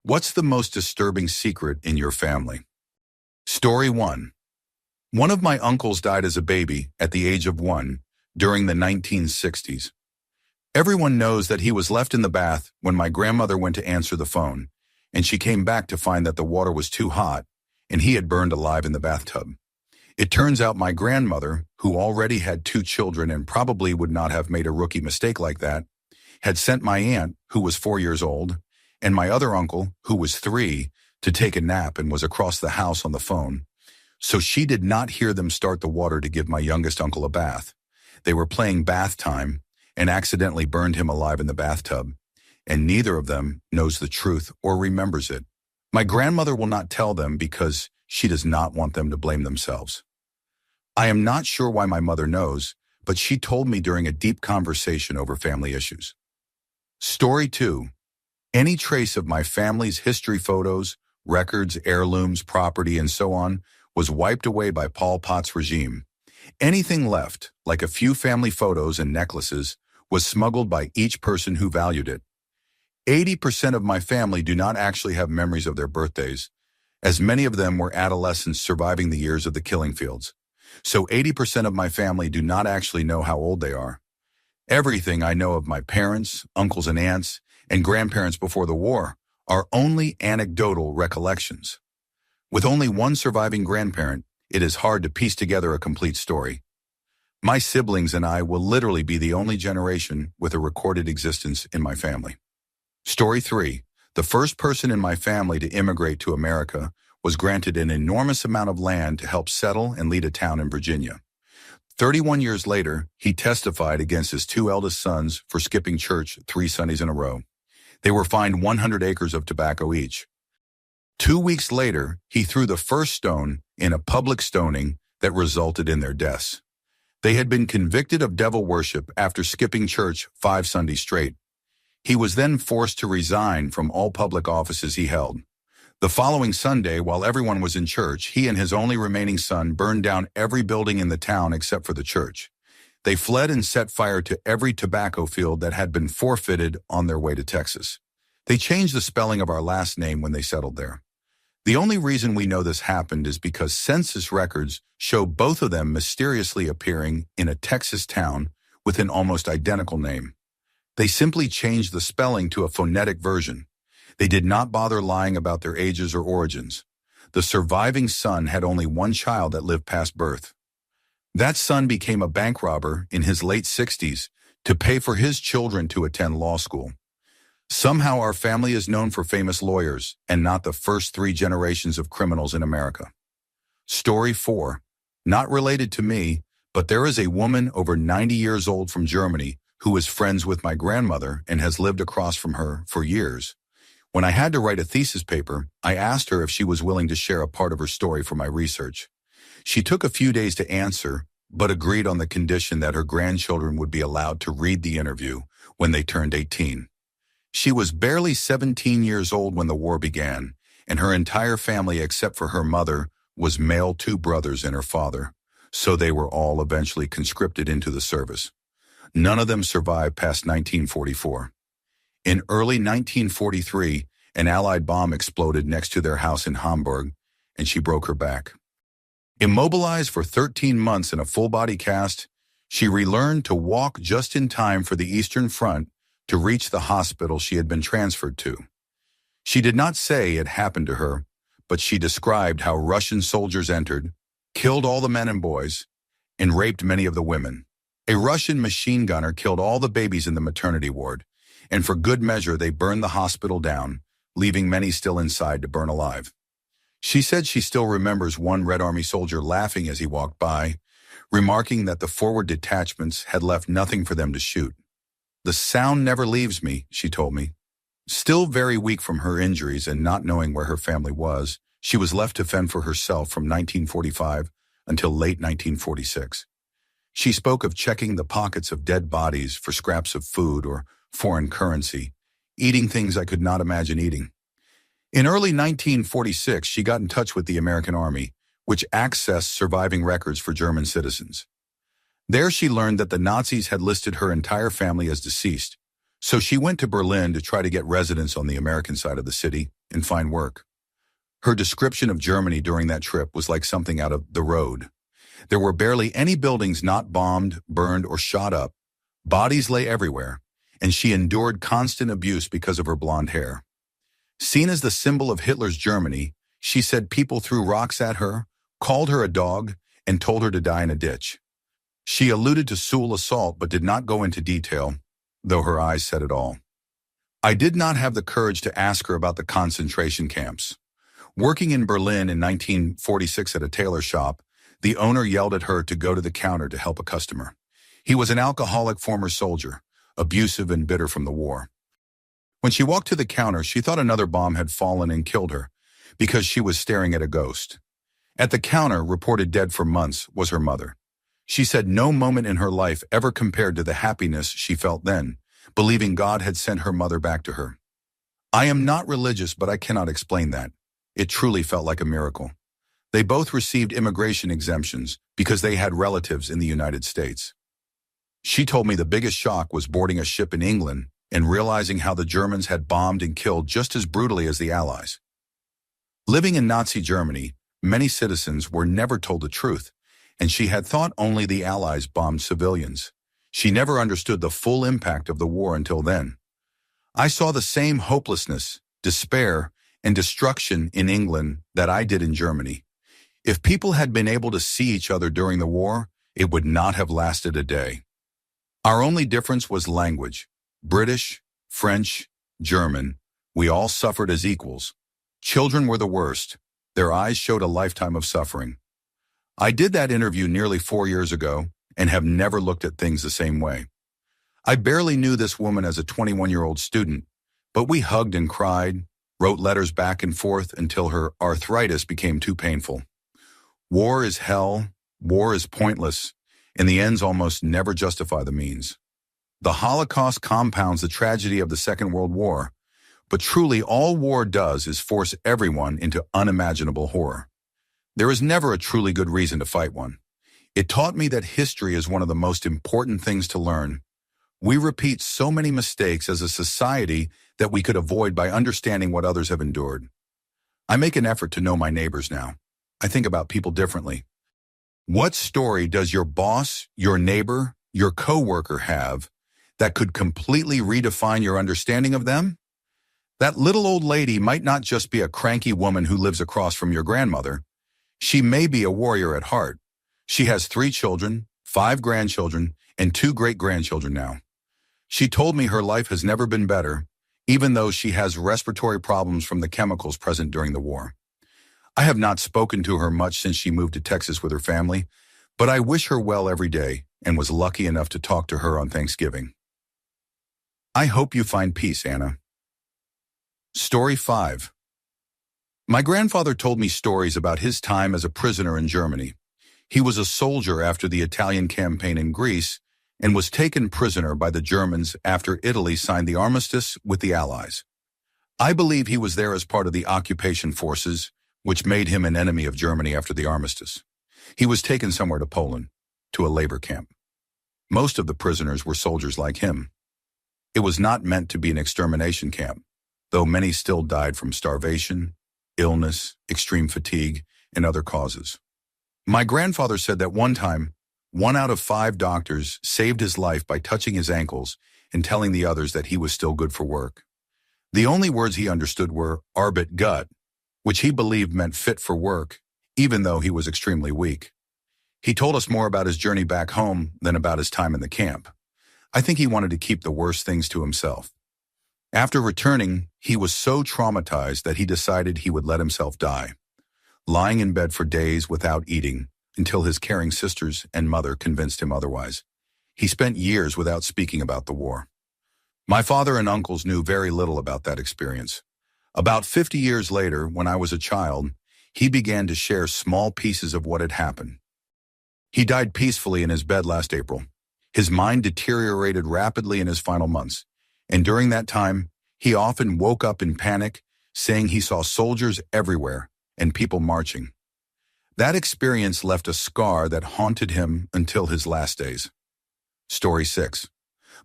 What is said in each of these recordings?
What's the most disturbing secret in your family? Story 1. One of my uncles died as a baby at the age of 1 during the 1960s. Everyone knows that he was left in the bath when my grandmother went to answer the phone, and she came back to find that the water was too hot and he had burned alive in the bathtub. It turns out my grandmother, who already had 2 children and probably would not have made a rookie mistake like that, had sent my aunt, who was 4 years old, and my other uncle, who was 3, to take a nap and was across the house on the phone. So she did not hear them start the water to give my youngest uncle a bath. They were playing bath time and accidentally burned him alive in the bathtub, and neither of them knows the truth or remembers it. My grandmother will not tell them because she does not want them to blame themselves. I am not sure why my mother knows, but she told me during a deep conversation over family issues. Story 2. Any trace of my family's history photos, records, heirlooms, property, and so on was wiped away by Pol Pot's regime. Anything left, like a few family photos and necklaces, was smuggled by each person who valued it. 80% of my family do not actually have memories of their birthdays, as many of them were adolescents surviving the years of the killing fields. So 80% of my family do not actually know how old they are. Everything I know of my parents, uncles and aunts, and grandparents before the war are only anecdotal recollections. With only one surviving grandparent, it is hard to piece together a complete story. My siblings and I will literally be the only generation with a recorded existence in my family. Story 3. The first person in my family to immigrate to America was granted an enormous amount of land to help settle and lead a town in Virginia. 31 years later, he testified against his 2 eldest sons for skipping church 3 Sundays in a row. They were fined 100 acres of tobacco each. 2 weeks later, he threw the first stone in a public stoning that resulted in their deaths. They had been convicted of devil worship after skipping church 5 Sundays straight. He was then forced to resign from all public offices he held. The following Sunday, while everyone was in church, he and his only remaining son burned down every building in the town except for the church. They fled and set fire to every tobacco field that had been forfeited on their way to Texas. They changed the spelling of our last name when they settled there. The only reason we know this happened is because census records show both of them mysteriously appearing in a Texas town with an almost identical name. They simply changed the spelling to a phonetic version. They did not bother lying about their ages or origins. The surviving son had only one child that lived past birth. That son became a bank robber in his late 60s to pay for his children to attend law school. Somehow our family is known for famous lawyers and not the first 3 generations of criminals in America. Story 4. Not related to me, but there is a woman over 90 years old from Germany who is friends with my grandmother and has lived across from her for years. When I had to write a thesis paper, I asked her if she was willing to share a part of her story for my research. She took a few days to answer, but agreed on the condition that her grandchildren would be allowed to read the interview when they turned 18. She was barely 17 years old when the war began, and her entire family except for her mother was male 2 brothers and her father, so they were all eventually conscripted into the service. None of them survived past 1944. In early 1943, an Allied bomb exploded next to their house in Hamburg, and she broke her back. Immobilized for 13 months in a full-body cast, she relearned to walk just in time for the Eastern Front to reach the hospital she had been transferred to. She did not say it happened to her, but she described how Russian soldiers entered, killed all the men and boys, and raped many of the women. A Russian machine gunner killed all the babies in the maternity ward, and for good measure they burned the hospital down, leaving many still inside to burn alive. She said she still remembers one Red Army soldier laughing as he walked by, remarking that the forward detachments had left nothing for them to shoot. "The sound never leaves me," she told me. Still very weak from her injuries and not knowing where her family was, she was left to fend for herself from 1945 until late 1946. She spoke of checking the pockets of dead bodies for scraps of food or foreign currency, eating things I could not imagine eating. In early 1946, she got in touch with the American Army, which accessed surviving records for German citizens. There she learned that the Nazis had listed her entire family as deceased, So she went to Berlin to try to get residence on the American side of the city and find work. Her description of Germany during that trip was like something out of The Road. There were barely any buildings not bombed, burned, or shot up. Bodies lay everywhere, and she endured constant abuse because of her blonde hair. Seen as the symbol of Hitler's Germany, she said people threw rocks at her, called her a dog, and told her to die in a ditch. She alluded to sexual assault but did not go into detail, though her eyes said it all. I did not have the courage to ask her about the concentration camps. Working in Berlin in 1946 at a tailor shop, the owner yelled at her to go to the counter to help a customer. He was an alcoholic former soldier, abusive and bitter from the war. When she walked to the counter, she thought another bomb had fallen and killed her because she was staring at a ghost. At the counter, reported dead for months, was her mother. She said no moment in her life ever compared to the happiness she felt then, believing God had sent her mother back to her. I am not religious, but I cannot explain that. It truly felt like a miracle. They both received immigration exemptions because they had relatives in the United States. She told me the biggest shock was boarding a ship in England and realizing how the Germans had bombed and killed just as brutally as the Allies. Living in Nazi Germany, many citizens were never told the truth, and she had thought only the Allies bombed civilians. She never understood the full impact of the war until then. I saw the same hopelessness, despair, and destruction in England that I did in Germany. If people had been able to see each other during the war, it would not have lasted a day. Our only difference was language. British, French, German, we all suffered as equals. Children were the worst. Their eyes showed a lifetime of suffering. I did that interview nearly 4 years ago and have never looked at things the same way. I barely knew this woman as a 21-year-old student, but we hugged and cried, wrote letters back and forth until her arthritis became too painful. War is hell, war is pointless, and the ends almost never justify the means. The Holocaust compounds the tragedy of the Second World War, but truly all war does is force everyone into unimaginable horror. There is never a truly good reason to fight one. It taught me that history is one of the most important things to learn. We repeat so many mistakes as a society that we could avoid by understanding what others have endured. I make an effort to know my neighbors now. I think about people differently. What story does your boss, your neighbor, your coworker have that could completely redefine your understanding of them? That little old lady might not just be a cranky woman who lives across from your grandmother. She may be a warrior at heart. She has 3 children, 5 grandchildren, and 2 great-grandchildren now. She told me her life has never been better, even though she has respiratory problems from the chemicals present during the war. I have not spoken to her much since she moved to Texas with her family, but I wish her well every day and was lucky enough to talk to her on Thanksgiving. I hope you find peace, Anna. Story 5. My grandfather told me stories about his time as a prisoner in Germany. He was a soldier after the Italian campaign in Greece and was taken prisoner by the Germans after Italy signed the armistice with the Allies. I believe he was there as part of the occupation forces, which made him an enemy of Germany after the armistice. He was taken somewhere to Poland, to a labor camp. Most of the prisoners were soldiers like him. It was not meant to be an extermination camp, though many still died from starvation, illness, extreme fatigue, and other causes. My grandfather said that one time, 1 out of 5 doctors saved his life by touching his ankles and telling the others that he was still good for work. The only words he understood were Arbeit gut, which he believed meant fit for work, even though he was extremely weak. He told us more about his journey back home than about his time in the camp. I think he wanted to keep the worst things to himself. After returning, he was so traumatized that he decided he would let himself die, lying in bed for days without eating until his caring sisters and mother convinced him otherwise. He spent years without speaking about the war. My father and uncles knew very little about that experience. About 50 years later, when I was a child, he began to share small pieces of what had happened. He died peacefully in his bed last April. His mind deteriorated rapidly in his final months, and during that time, he often woke up in panic, saying he saw soldiers everywhere and people marching. That experience left a scar that haunted him until his last days. Story 6.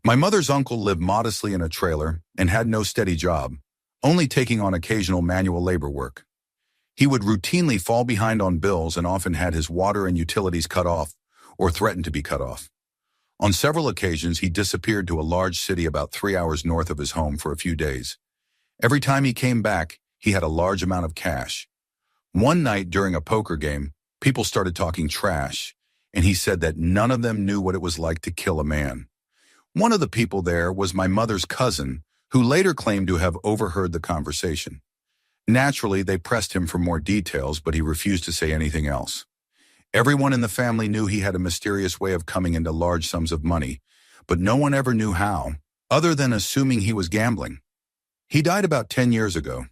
My mother's uncle lived modestly in a trailer and had no steady job, only taking on occasional manual labor work. He would routinely fall behind on bills and often had his water and utilities cut off or threatened to be cut off. On several occasions, he disappeared to a large city about 3 hours north of his home for a few days. Every time he came back, he had a large amount of cash. One night during a poker game, people started talking trash, and he said that none of them knew what it was like to kill a man. One of the people there was my mother's cousin, who later claimed to have overheard the conversation. Naturally, they pressed him for more details, but he refused to say anything else. Everyone in the family knew he had a mysterious way of coming into large sums of money, but no one ever knew how, other than assuming he was gambling. He died about 10 years ago.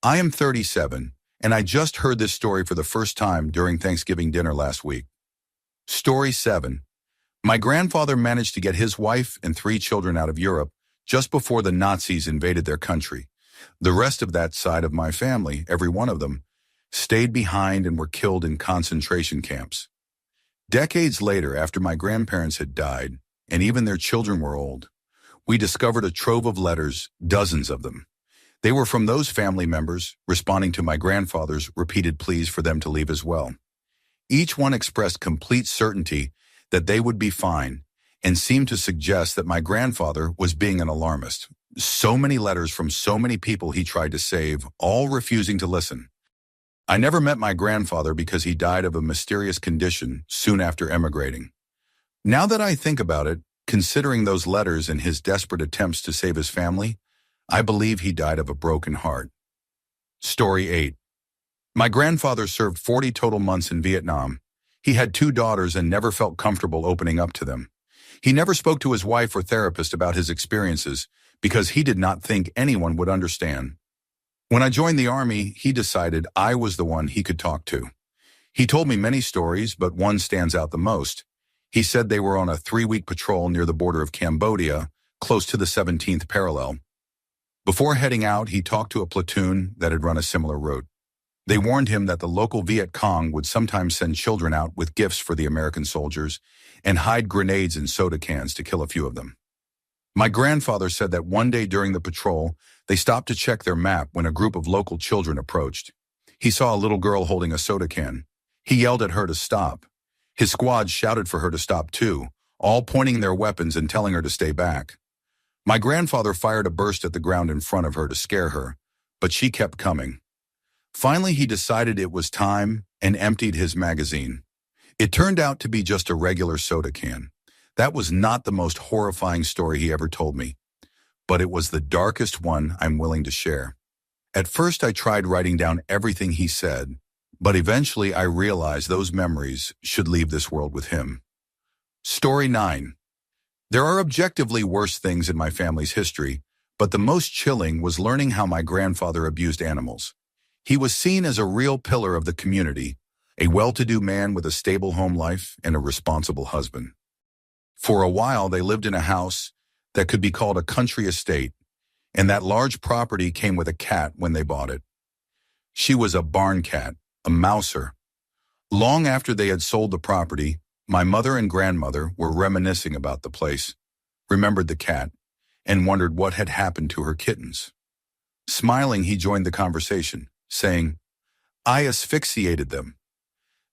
I am 37, and I just heard this story for the first time during Thanksgiving dinner last week. Story 7. My grandfather managed to get his wife and 3 children out of Europe just before the Nazis invaded their country. The rest of that side of my family, every one of them, stayed behind and were killed in concentration camps. Decades later, after my grandparents had died, and even their children were old, we discovered a trove of letters, dozens of them. They were from those family members responding to my grandfather's repeated pleas for them to leave as well. Each one expressed complete certainty that they would be fine and seemed to suggest that my grandfather was being an alarmist. So many letters from so many people he tried to save, all refusing to listen. I never met my grandfather because he died of a mysterious condition soon after emigrating. Now that I think about it, considering those letters and his desperate attempts to save his family, I believe he died of a broken heart. Story 8. My grandfather served 40 total months in Vietnam. He had 2 daughters and never felt comfortable opening up to them. He never spoke to his wife or therapist about his experiences because he did not think anyone would understand. When I joined the Army, he decided I was the one he could talk to. He told me many stories, but one stands out the most. He said they were on a 3-week patrol near the border of Cambodia, close to the 17th parallel. Before heading out, he talked to a platoon that had run a similar route. They warned him that the local Viet Cong would sometimes send children out with gifts for the American soldiers and hide grenades in soda cans to kill a few of them. My grandfather said that one day during the patrol, they stopped to check their map when a group of local children approached. He saw a little girl holding a soda can. He yelled at her to stop. His squad shouted for her to stop too, all pointing their weapons and telling her to stay back. My grandfather fired a burst at the ground in front of her to scare her, but she kept coming. Finally, he decided it was time and emptied his magazine. It turned out to be just a regular soda can. That was not the most horrifying story he ever told me, but it was the darkest one I'm willing to share. At first, I tried writing down everything he said, but eventually I realized those memories should leave this world with him. Story 9. There are objectively worse things in my family's history, but the most chilling was learning how my grandfather abused animals. He was seen as a real pillar of the community, a well-to-do man with a stable home life and a responsible husband. For a while, they lived in a house that could be called a country estate, and that large property came with a cat when they bought it. She was a barn cat, a mouser. Long after they had sold the property, my mother and grandmother were reminiscing about the place, remembered the cat, and wondered what had happened to her kittens. Smiling, he joined the conversation, saying, "I asphyxiated them."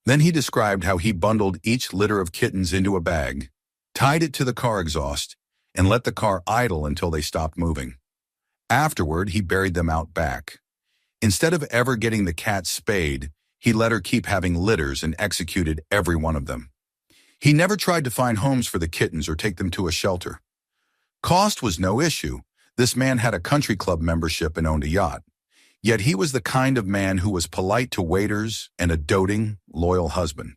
Then he described how he bundled each litter of kittens into a bag, tied it to the car exhaust, and let the car idle until they stopped moving. Afterward, he buried them out back. Instead of ever getting the cat spayed, he let her keep having litters and executed every one of them. He never tried to find homes for the kittens or take them to a shelter. Cost was no issue. This man had a country club membership and owned a yacht. Yet he was the kind of man who was polite to waiters and a doting, loyal husband.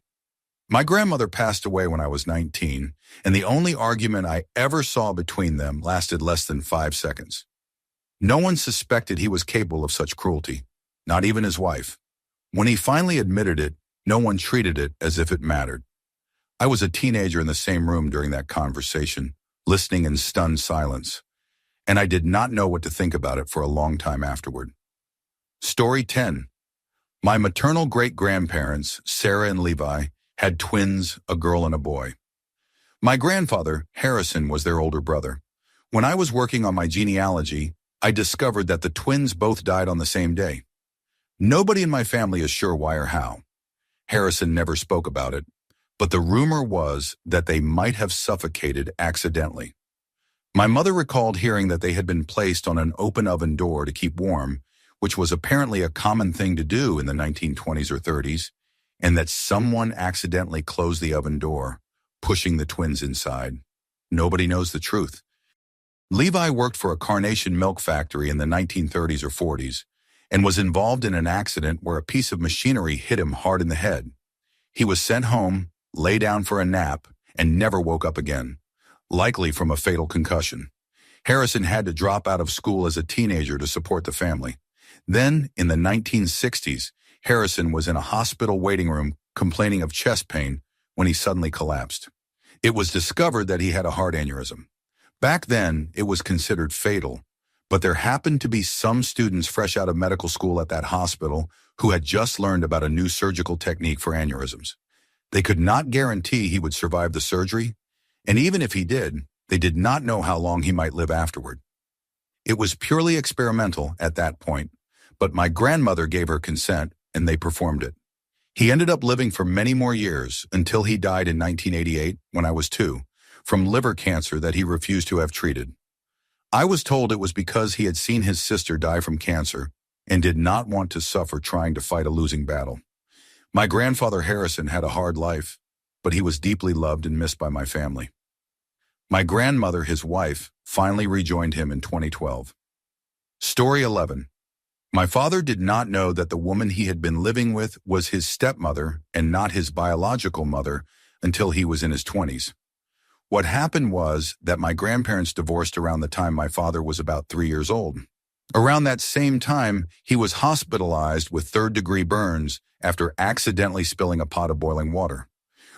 My grandmother passed away when I was 19, and the only argument I ever saw between them lasted less than 5 seconds. No one suspected he was capable of such cruelty, not even his wife. When he finally admitted it, no one treated it as if it mattered. I was a teenager in the same room during that conversation, listening in stunned silence, and I did not know what to think about it for a long time afterward. Story 10. My maternal great-grandparents, Sarah and Levi, had twins, a girl and a boy. My grandfather, Harrison, was their older brother. When I was working on my genealogy, I discovered that the twins both died on the same day. Nobody in my family is sure why or how. Harrison never spoke about it, but the rumor was that they might have suffocated accidentally. My mother recalled hearing that they had been placed on an open oven door to keep warm, which was apparently a common thing to do in the 1920s or 30s, and that someone accidentally closed the oven door, pushing the twins inside. Nobody knows the truth. Levi worked for a carnation milk factory in the 1930s or 40s and was involved in an accident where a piece of machinery hit him hard in the head. He was sent home, lay down for a nap, and never woke up again, likely from a fatal concussion. Harrison had to drop out of school as a teenager to support the family. Then, in the 1960s, Harrison was in a hospital waiting room complaining of chest pain when he suddenly collapsed. It was discovered that he had a heart aneurysm. Back then, it was considered fatal, but there happened to be some students fresh out of medical school at that hospital who had just learned about a new surgical technique for aneurysms. They could not guarantee he would survive the surgery, and even if he did, they did not know how long he might live afterward. It was purely experimental at that point, but my grandmother gave her consent and they performed it. He ended up living for many more years until he died in 1988, when I was 2, from liver cancer that he refused to have treated. I was told it was because he had seen his sister die from cancer and did not want to suffer trying to fight a losing battle. My grandfather Harrison had a hard life, but he was deeply loved and missed by my family. My grandmother, his wife, finally rejoined him in 2012. Story 11. My father did not know that the woman he had been living with was his stepmother and not his biological mother until he was in his 20s. What happened was that my grandparents divorced around the time my father was about 3 years old. Around that same time, he was hospitalized with third-degree burns after accidentally spilling a pot of boiling water.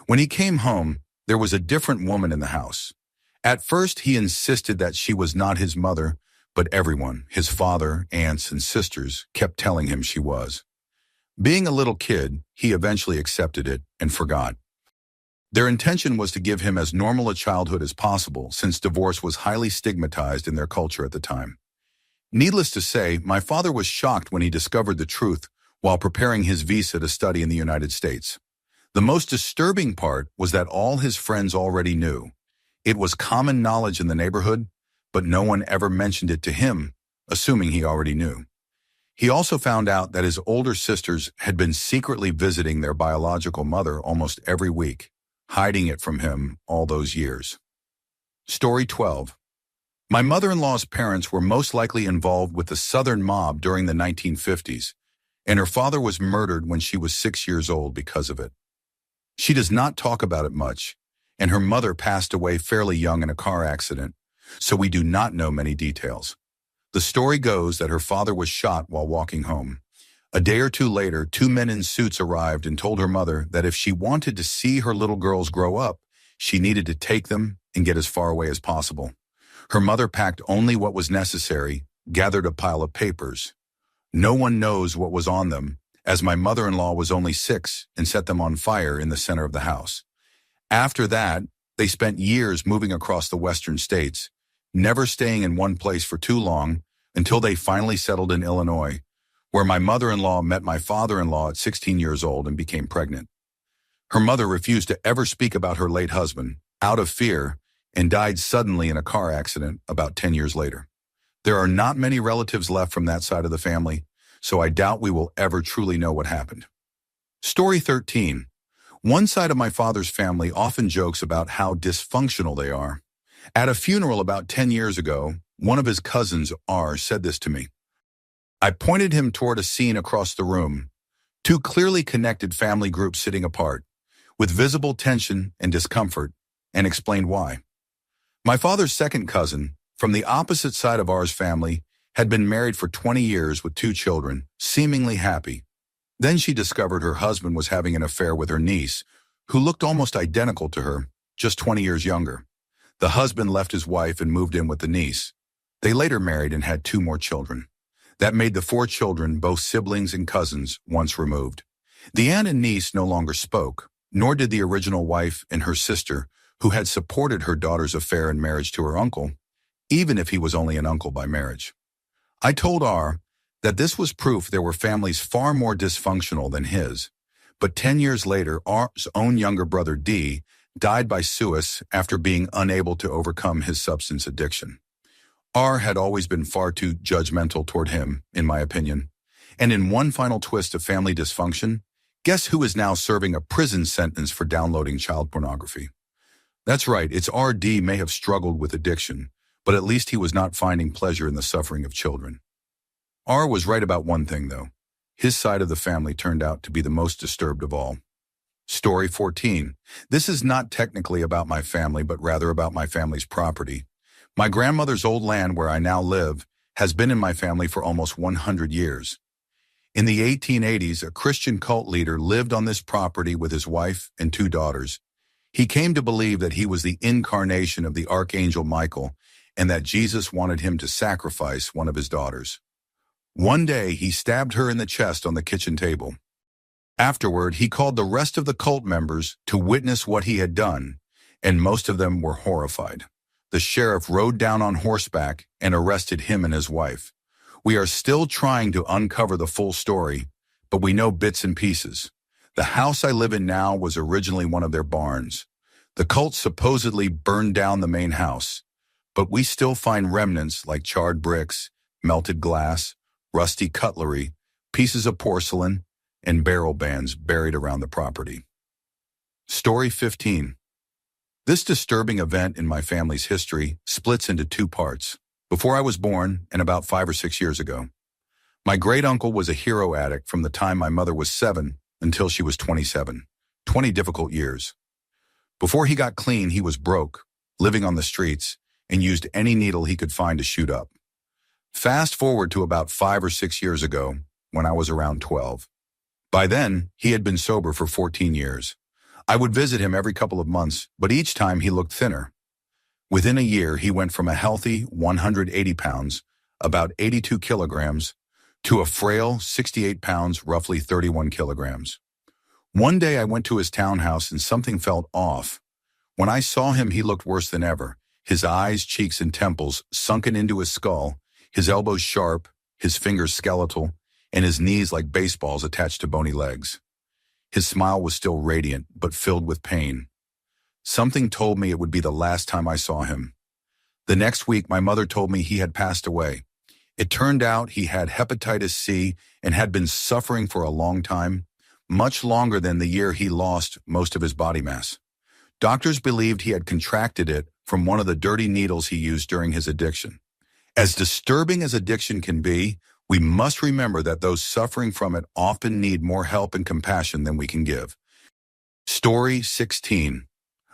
When he came home, there was a different woman in the house. At first, he insisted that she was not his mother, but everyone, his father, aunts, and sisters, kept telling him she was. Being a little kid, he eventually accepted it and forgot. Their intention was to give him as normal a childhood as possible, since divorce was highly stigmatized in their culture at the time. Needless to say, my father was shocked when he discovered the truth while preparing his visa to study in the United States. The most disturbing part was that all his friends already knew. It was common knowledge in the neighborhood, but no one ever mentioned it to him, assuming he already knew. He also found out that his older sisters had been secretly visiting their biological mother almost every week, hiding it from him all those years. Story 12. My mother-in-law's parents were most likely involved with the Southern mob during the 1950s, and her father was murdered when she was 6 years old because of it. She does not talk about it much, and her mother passed away fairly young in a car accident, so we do not know many details. The story goes that her father was shot while walking home. A day or two later, 2 men in suits arrived and told her mother that if she wanted to see her little girls grow up, she needed to take them and get as far away as possible. Her mother packed only what was necessary, gathered a pile of papers. No one knows what was on them, as my mother-in-law was only 6 and set them on fire in the center of the house. After that, they spent years moving across the western states, never staying in one place for too long until they finally settled in Illinois, where my mother-in-law met my father-in-law at 16 years old and became pregnant. Her mother refused to ever speak about her late husband, out of fear, and died suddenly in a car accident about 10 years later. There are not many relatives left from that side of the family, so I doubt we will ever truly know what happened. Story 13. One side of my father's family often jokes about how dysfunctional they are. At a funeral about 10 years ago, one of his cousins, R, said this to me. I pointed him toward a scene across the room, 2 clearly connected family groups sitting apart, with visible tension and discomfort, and explained why. My father's second cousin, from the opposite side of R's family, had been married for 20 years with 2 children, seemingly happy. Then she discovered her husband was having an affair with her niece, who looked almost identical to her, just 20 years younger. The husband left his wife and moved in with the niece. They later married and had 2 more children. That made the 4 children, both siblings and cousins, once removed. The aunt and niece no longer spoke, nor did the original wife and her sister, who had supported her daughter's affair and marriage to her uncle, even if he was only an uncle by marriage. I told R that this was proof there were families far more dysfunctional than his, but 10 years later, R's own younger brother D died by suicide after being unable to overcome his substance addiction. R had always been far too judgmental toward him, in my opinion. And in one final twist of family dysfunction, guess who is now serving a prison sentence for downloading child pornography? That's right, it's RD may have struggled with addiction, but at least he was not finding pleasure in the suffering of children. R was right about one thing, though. His side of the family turned out to be the most disturbed of all. Story 14. This is not technically about my family, but rather about my family's property. My grandmother's old land where I now live has been in my family for almost 100 years. In the 1880s, a Christian cult leader lived on this property with his wife and 2 daughters. He came to believe that he was the incarnation of the Archangel Michael and that Jesus wanted him to sacrifice one of his daughters. One day, he stabbed her in the chest on the kitchen table. Afterward, he called the rest of the cult members to witness what he had done, and most of them were horrified. The sheriff rode down on horseback and arrested him and his wife. We are still trying to uncover the full story, but we know bits and pieces. The house I live in now was originally one of their barns. The cult supposedly burned down the main house, but we still find remnants like charred bricks, melted glass, rusty cutlery, pieces of porcelain, and barrel bands buried around the property. Story 15. This disturbing event in my family's history splits into 2 parts. Before I was born, and about 5 or 6 years ago, my great-uncle was a hero addict from the time my mother was 7 until she was 27. 20 difficult years. Before he got clean, he was broke, living on the streets, and used any needle he could find to shoot up. Fast forward to about 5 or 6 years ago, when I was around 12. By then, he had been sober for 14 years. I would visit him every couple of months, but each time he looked thinner. Within a year, he went from a healthy 180 pounds, about 82 kilograms, to a frail 68 pounds, roughly 31 kilograms. One day I went to his townhouse and something felt off. When I saw him, he looked worse than ever. His eyes, cheeks, and temples sunken into his skull, his elbows sharp, his fingers skeletal, and his knees like baseballs attached to bony legs. His smile was still radiant, but filled with pain. Something told me it would be the last time I saw him. The next week, my mother told me he had passed away. It turned out he had hepatitis C and had been suffering for a long time, much longer than the year he lost most of his body mass. Doctors believed he had contracted it from one of the dirty needles he used during his addiction. As disturbing as addiction can be, we must remember that those suffering from it often need more help and compassion than we can give. Story 16.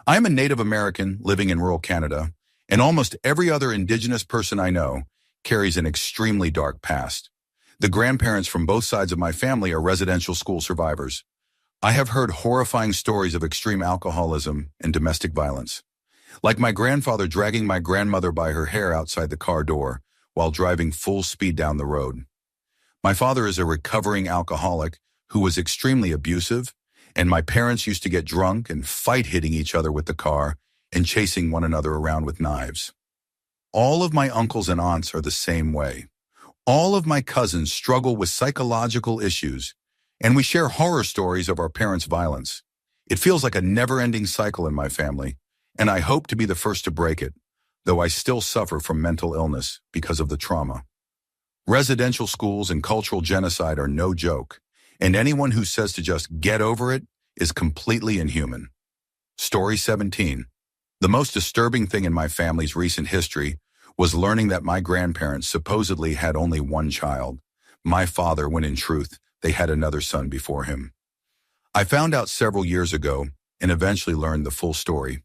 I am a Native American living in rural Canada, and almost every other Indigenous person I know carries an extremely dark past. The grandparents from both sides of my family are residential school survivors. I have heard horrifying stories of extreme alcoholism and domestic violence, like my grandfather dragging my grandmother by her hair outside the car door while driving full speed down the road. My father is a recovering alcoholic who was extremely abusive, and my parents used to get drunk and fight, hitting each other with the car and chasing one another around with knives. All of my uncles and aunts are the same way. All of my cousins struggle with psychological issues, and we share horror stories of our parents' violence. It feels like a never-ending cycle in my family, and I hope to be the first to break it, though I still suffer from mental illness because of the trauma. Residential schools and cultural genocide are no joke, and anyone who says to just get over it is completely inhuman. Story 17. The most disturbing thing in my family's recent history was learning that my grandparents supposedly had only one child, my father, when in truth, they had another son before him. I found out several years ago and eventually learned the full story.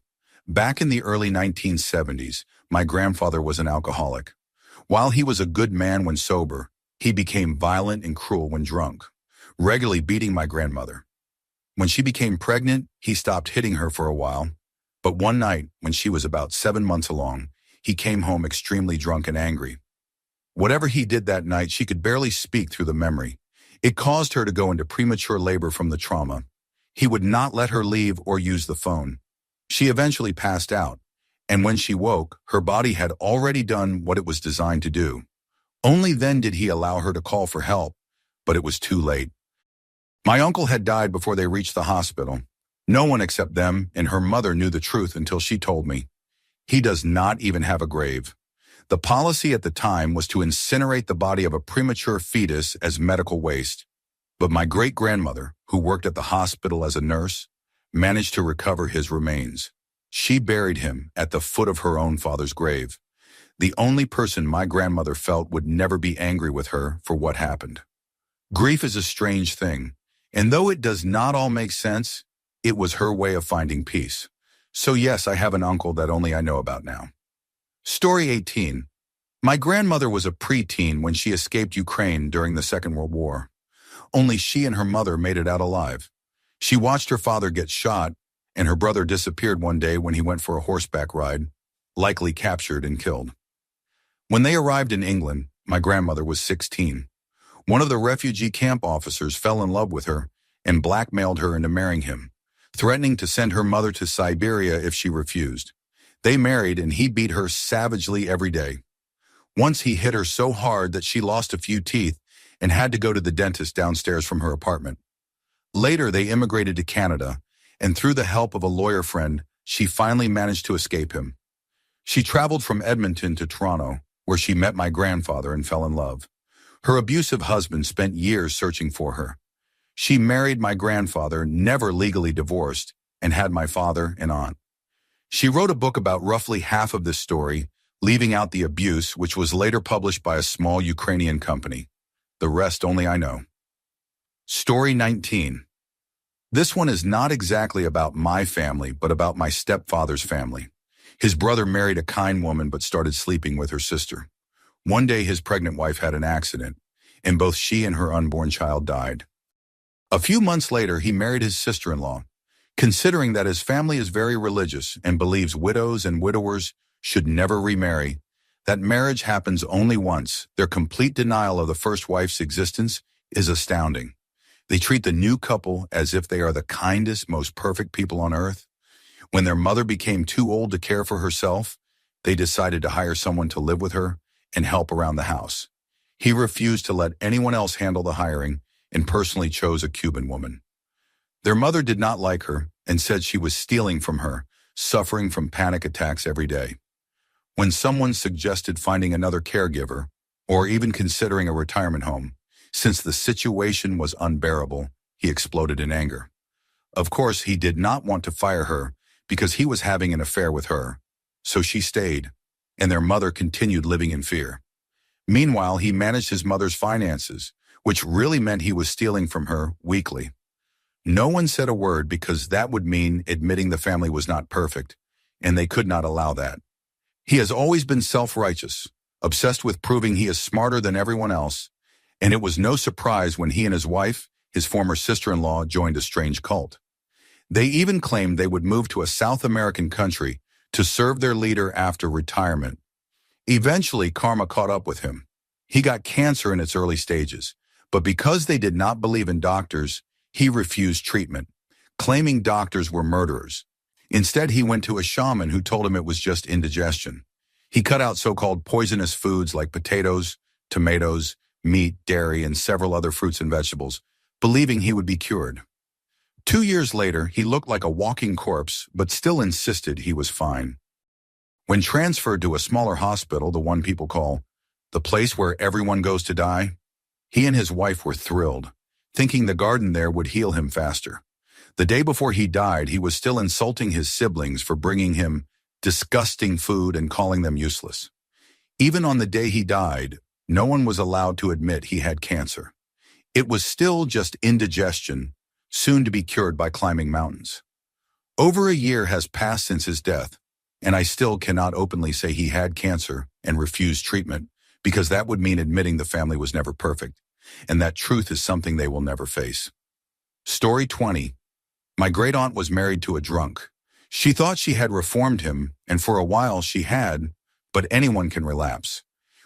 Back in the early 1970s, my grandfather was an alcoholic. While he was a good man when sober, he became violent and cruel when drunk, regularly beating my grandmother. When she became pregnant, he stopped hitting her for a while, but one night, when she was about 7 months along, he came home extremely drunk and angry. Whatever he did that night, she could barely speak through the memory. It caused her to go into premature labor from the trauma. He would not let her leave or use the phone. She eventually passed out, and when she woke, her body had already done what it was designed to do. Only then did he allow her to call for help, but it was too late. My uncle had died before they reached the hospital. No one except them and her mother knew the truth until she told me. He does not even have a grave. The policy at the time was to incinerate the body of a premature fetus as medical waste. But my great-grandmother, who worked at the hospital as a nurse, managed to recover his remains. She buried him at the foot of her own father's grave, the only person my grandmother felt would never be angry with her for what happened. Grief is a strange thing, and though it does not all make sense, it was her way of finding peace. So yes, I have an uncle that only I know about now. Story 18. My grandmother was a preteen when she escaped Ukraine during the Second World War. Only she and her mother made it out alive. She watched her father get shot, and her brother disappeared one day when he went for a horseback ride, likely captured and killed. When they arrived in England, my grandmother was 16. One of the refugee camp officers fell in love with her and blackmailed her into marrying him, threatening to send her mother to Siberia if she refused. They married and he beat her savagely every day. Once he hit her so hard that she lost a few teeth and had to go to the dentist downstairs from her apartment. Later, they immigrated to Canada, and through the help of a lawyer friend, she finally managed to escape him. She traveled from Edmonton to Toronto, where she met my grandfather and fell in love. Her abusive husband spent years searching for her. She married my grandfather, never legally divorced, and had my father and aunt. She wrote a book about roughly half of this story, leaving out the abuse, which was later published by a small Ukrainian company. The rest only I know. Story 19. This one is not exactly about my family, but about my stepfather's family. His brother married a kind woman but started sleeping with her sister. One day his pregnant wife had an accident, and both she and her unborn child died. A few months later, he married his sister-in-law. Considering that his family is very religious and believes widows and widowers should never remarry, that marriage happens only once, their complete denial of the first wife's existence is astounding. They treat the new couple as if they are the kindest, most perfect people on earth. When their mother became too old to care for herself, they decided to hire someone to live with her and help around the house. He refused to let anyone else handle the hiring and personally chose a Cuban woman. Their mother did not like her and said she was stealing from her, suffering from panic attacks every day. When someone suggested finding another caregiver or even considering a retirement home, since the situation was unbearable, he exploded in anger. Of course, he did not want to fire her because he was having an affair with her, so she stayed, and their mother continued living in fear. Meanwhile, he managed his mother's finances, which really meant he was stealing from her weekly. No one said a word because that would mean admitting the family was not perfect, and they could not allow that. He has always been self-righteous, obsessed with proving he is smarter than everyone else, and it was no surprise when he and his wife, his former sister-in-law, joined a strange cult. They even claimed they would move to a South American country to serve their leader after retirement. Eventually, karma caught up with him. He got cancer in its early stages, but because they did not believe in doctors, he refused treatment, claiming doctors were murderers. Instead, he went to a shaman who told him it was just indigestion. He cut out so-called poisonous foods like potatoes, tomatoes, meat, dairy, and several other fruits and vegetables, believing he would be cured. 2 years later, he looked like a walking corpse, but still insisted he was fine. When transferred to a smaller hospital, the one people call the place where everyone goes to die, he and his wife were thrilled, thinking the garden there would heal him faster. The day before he died, he was still insulting his siblings for bringing him disgusting food and calling them useless. Even on the day he died, no one was allowed to admit he had cancer. It was still just indigestion, soon to be cured by climbing mountains. Over a year has passed since his death, and I still cannot openly say he had cancer and refused treatment, because that would mean admitting the family was never perfect, and that truth is something they will never face. Story 20. My great-aunt was married to a drunk. She thought she had reformed him, and for a while she had, but anyone can relapse.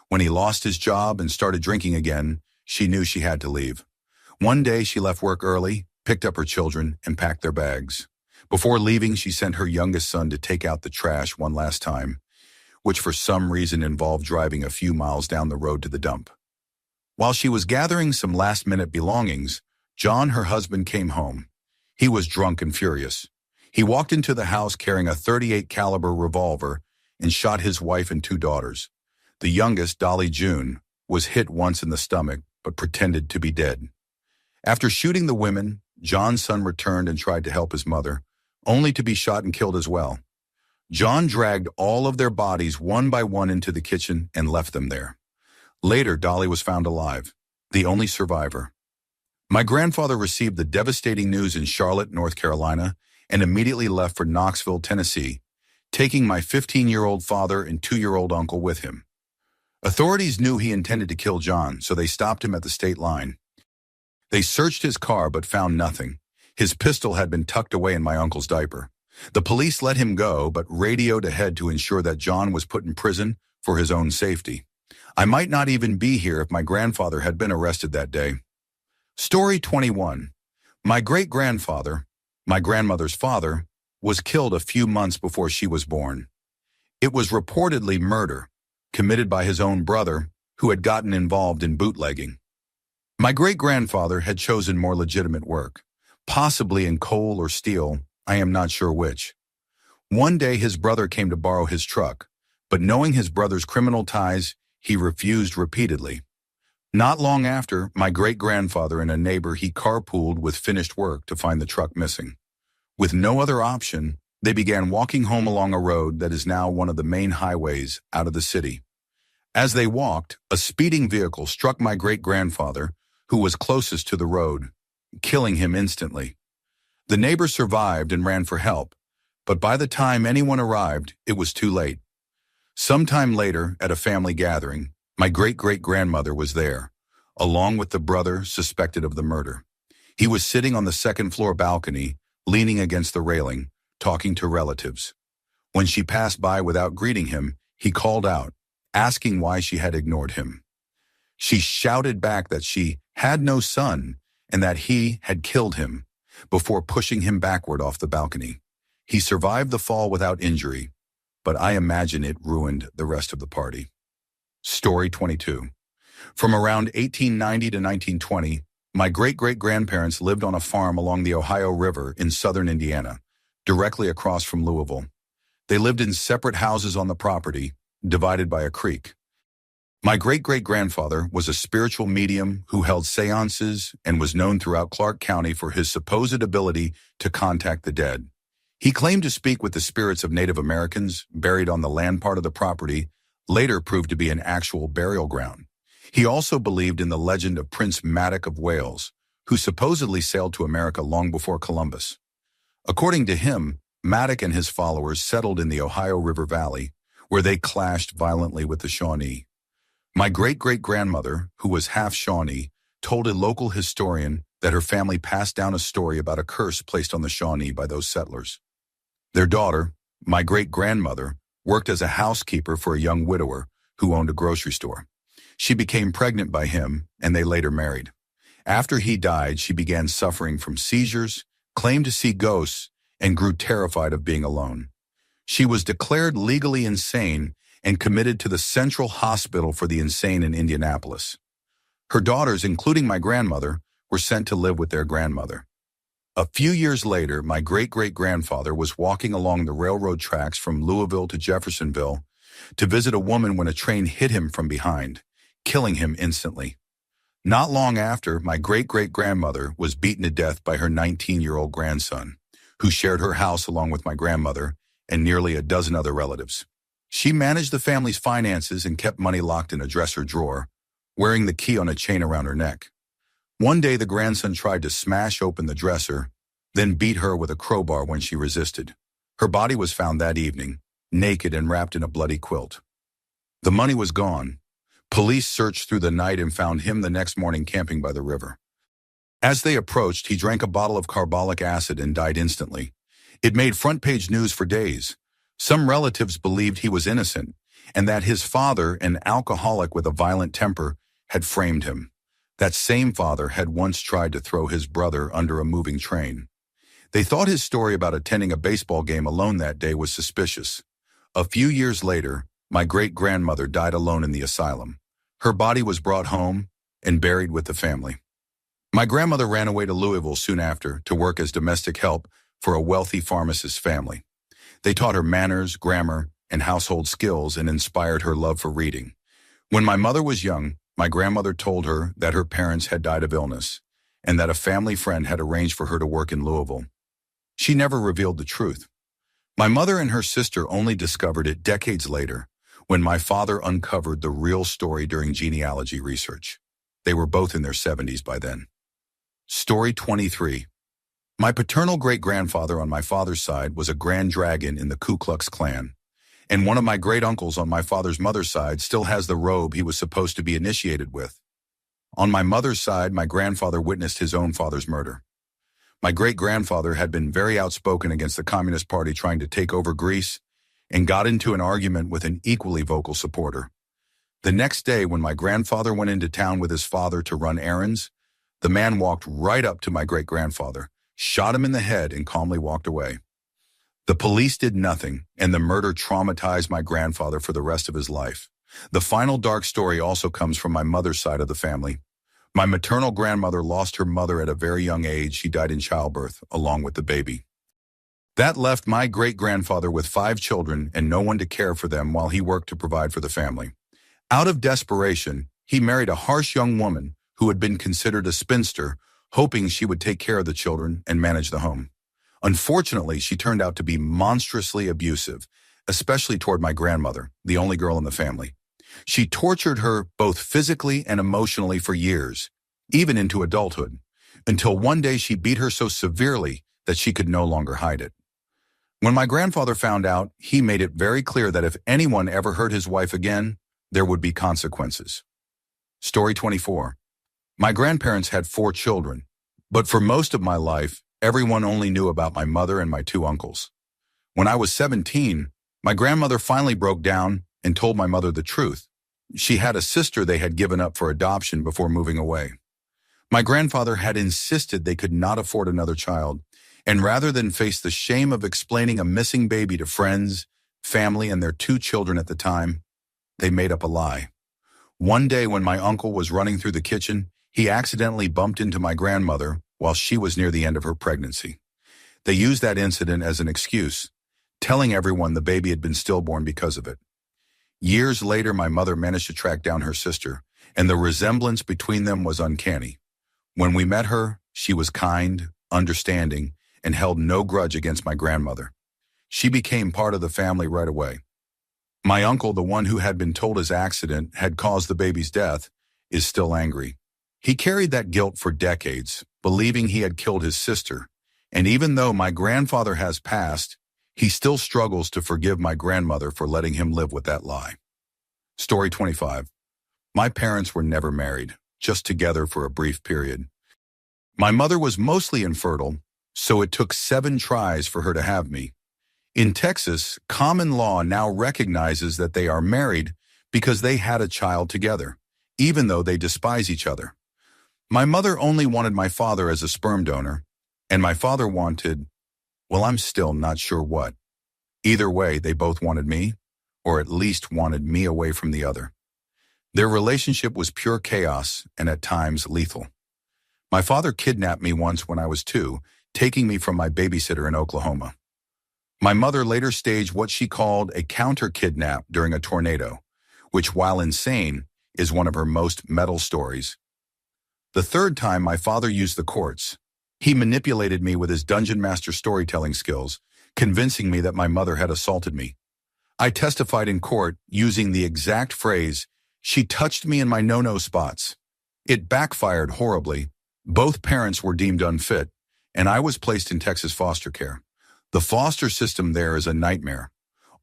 When he lost his job and started drinking again, she knew she had to leave. One day she left work early, picked up her children, and packed their bags. Before leaving, she sent her youngest son to take out the trash one last time, which for some reason involved driving a few miles down the road to the dump. While she was gathering some last-minute belongings, John, her husband, came home. He was drunk and furious. He walked into the house carrying a .38 caliber revolver and shot his wife and 2 daughters. The youngest, Dolly June, was hit once in the stomach but pretended to be dead. After shooting the women, John's son returned and tried to help his mother, only to be shot and killed as well. John dragged all of their bodies one by one into the kitchen and left them there. Later, Dolly was found alive, the only survivor. My grandfather received the devastating news in Charlotte, North Carolina, and immediately left for Knoxville, Tennessee, taking my 15-year-old father and 2-year-old uncle with him. Authorities knew he intended to kill John, so they stopped him at the state line. They searched his car but found nothing. His pistol had been tucked away in my uncle's diaper. The police let him go but radioed ahead to ensure that John was put in prison for his own safety. I might not even be here if my grandfather had been arrested that day. Story 21. My great-grandfather, my grandmother's father, was killed a few months before she was born. It was reportedly murder, committed by his own brother, who had gotten involved in bootlegging. My great-grandfather had chosen more legitimate work, possibly in coal or steel, I am not sure which. One day his brother came to borrow his truck, but knowing his brother's criminal ties, he refused repeatedly. Not long after, my great-grandfather and a neighbor he carpooled with finished work to find the truck missing. With no other option, they began walking home along a road that is now one of the main highways out of the city. As they walked, a speeding vehicle struck my great-grandfather, who was closest to the road, killing him instantly. The neighbor survived and ran for help, but by the time anyone arrived, it was too late. Sometime later, at a family gathering, my great-great-grandmother was there, along with the brother suspected of the murder. He was sitting on the second-floor balcony, leaning against the railing, talking to relatives. When she passed by without greeting him, he called out, asking why she had ignored him. She shouted back that she had no son and that he had killed him, before pushing him backward off the balcony. He survived the fall without injury, but I imagine it ruined the rest of the party. Story 22. From around 1890 to 1920, my great-great-grandparents lived on a farm along the Ohio River in southern Indiana, directly across from Louisville. They lived in separate houses on the property, divided by a creek. My great-great-grandfather was a spiritual medium who held seances and was known throughout Clark County for his supposed ability to contact the dead. He claimed to speak with the spirits of Native Americans buried on the land part of the property, later proved to be an actual burial ground. He also believed in the legend of Prince Madoc of Wales, who supposedly sailed to America long before Columbus. According to him, Madoc and his followers settled in the Ohio River Valley, where they clashed violently with the Shawnee. My great-great-grandmother, who was half Shawnee, told a local historian that her family passed down a story about a curse placed on the Shawnee by those settlers. Their daughter, my great-grandmother, worked as a housekeeper for a young widower who owned a grocery store. She became pregnant by him, and they later married. After he died, she began suffering from seizures, claimed to see ghosts, and grew terrified of being alone. She was declared legally insane and committed to the Central Hospital for the Insane in Indianapolis. Her daughters, including my grandmother, were sent to live with their grandmother. A few years later, my great-great-grandfather was walking along the railroad tracks from Louisville to Jeffersonville to visit a woman when a train hit him from behind, killing him instantly. Not long after, my great-great-grandmother was beaten to death by her 19-year-old grandson, who shared her house along with my grandmother and nearly a dozen other relatives. She managed the family's finances and kept money locked in a dresser drawer, wearing the key on a chain around her neck. One day, the grandson tried to smash open the dresser, then beat her with a crowbar when she resisted. Her body was found that evening, naked and wrapped in a bloody quilt. The money was gone. Police searched through the night and found him the next morning camping by the river. As they approached, he drank a bottle of carbolic acid and died instantly. It made front-page news for days. Some relatives believed he was innocent and that his father, an alcoholic with a violent temper, had framed him. That same father had once tried to throw his brother under a moving train. They thought his story about attending a baseball game alone that day was suspicious. A few years later, my great-grandmother died alone in the asylum. Her body was brought home and buried with the family. My grandmother ran away to Louisville soon after to work as domestic help for a wealthy pharmacist's family. They taught her manners, grammar, and household skills and inspired her love for reading. When my mother was young, my grandmother told her that her parents had died of illness and that a family friend had arranged for her to work in Louisville. She never revealed the truth. My mother and her sister only discovered it decades later when my father uncovered the real story during genealogy research. They were both in their 70s by then. Story 23. My paternal great-grandfather on my father's side was a Grand Dragon in the Ku Klux Klan, and one of my great-uncles on my father's mother's side still has the robe he was supposed to be initiated with. On my mother's side, my grandfather witnessed his own father's murder. My great-grandfather had been very outspoken against the Communist Party trying to take over Greece and got into an argument with an equally vocal supporter. The next day, when my grandfather went into town with his father to run errands, the man walked right up to my great-grandfather, shot him in the head, and calmly walked away. The police did nothing, and the murder traumatized my grandfather for the rest of his life. The final dark story also comes from my mother's side of the family. My maternal grandmother lost her mother at a very young age. She died in childbirth, along with the baby. That left my great-grandfather with 5 children and no one to care for them while he worked to provide for the family. Out of desperation, he married a harsh young woman who had been considered a spinster, hoping she would take care of the children and manage the home. Unfortunately, she turned out to be monstrously abusive, especially toward my grandmother, the only girl in the family. She tortured her both physically and emotionally for years, even into adulthood, until one day she beat her so severely that she could no longer hide it. When my grandfather found out, he made it very clear that if anyone ever hurt his wife again, there would be consequences. Story 24. My grandparents had 4 children, but for most of my life, everyone only knew about my mother and my 2 uncles. When I was 17, my grandmother finally broke down and told my mother the truth. She had a sister they had given up for adoption before moving away. My grandfather had insisted they could not afford another child, and rather than face the shame of explaining a missing baby to friends, family, and their 2 children at the time, they made up a lie. One day when my uncle was running through the kitchen, he accidentally bumped into my grandmother while she was near the end of her pregnancy. They used that incident as an excuse, telling everyone the baby had been stillborn because of it. Years later, my mother managed to track down her sister, and the resemblance between them was uncanny. When we met her, she was kind, understanding, and held no grudge against my grandmother. She became part of the family right away. My uncle, the one who had been told his accident had caused the baby's death, is still angry. He carried that guilt for decades, believing he had killed his sister, and even though my grandfather has passed, he still struggles to forgive my grandmother for letting him live with that lie. Story 25. My parents were never married, just together for a brief period. My mother was mostly infertile, so it took 7 tries for her to have me. In Texas, common law now recognizes that they are married because they had a child together, even though they despise each other. My mother only wanted my father as a sperm donor, and my father wanted, well, I'm still not sure what. Either way, they both wanted me, or at least wanted me away from the other. Their relationship was pure chaos and at times lethal. My father kidnapped me once when I was 2, taking me from my babysitter in Oklahoma. My mother later staged what she called a counter-kidnap during a tornado, which, while insane, is one of her most metal stories. The 3rd time, my father used the courts. He manipulated me with his dungeon master storytelling skills, convincing me that my mother had assaulted me. I testified in court using the exact phrase, "She touched me in my no-no spots." It backfired horribly. Both parents were deemed unfit, and I was placed in Texas foster care. The foster system there is a nightmare.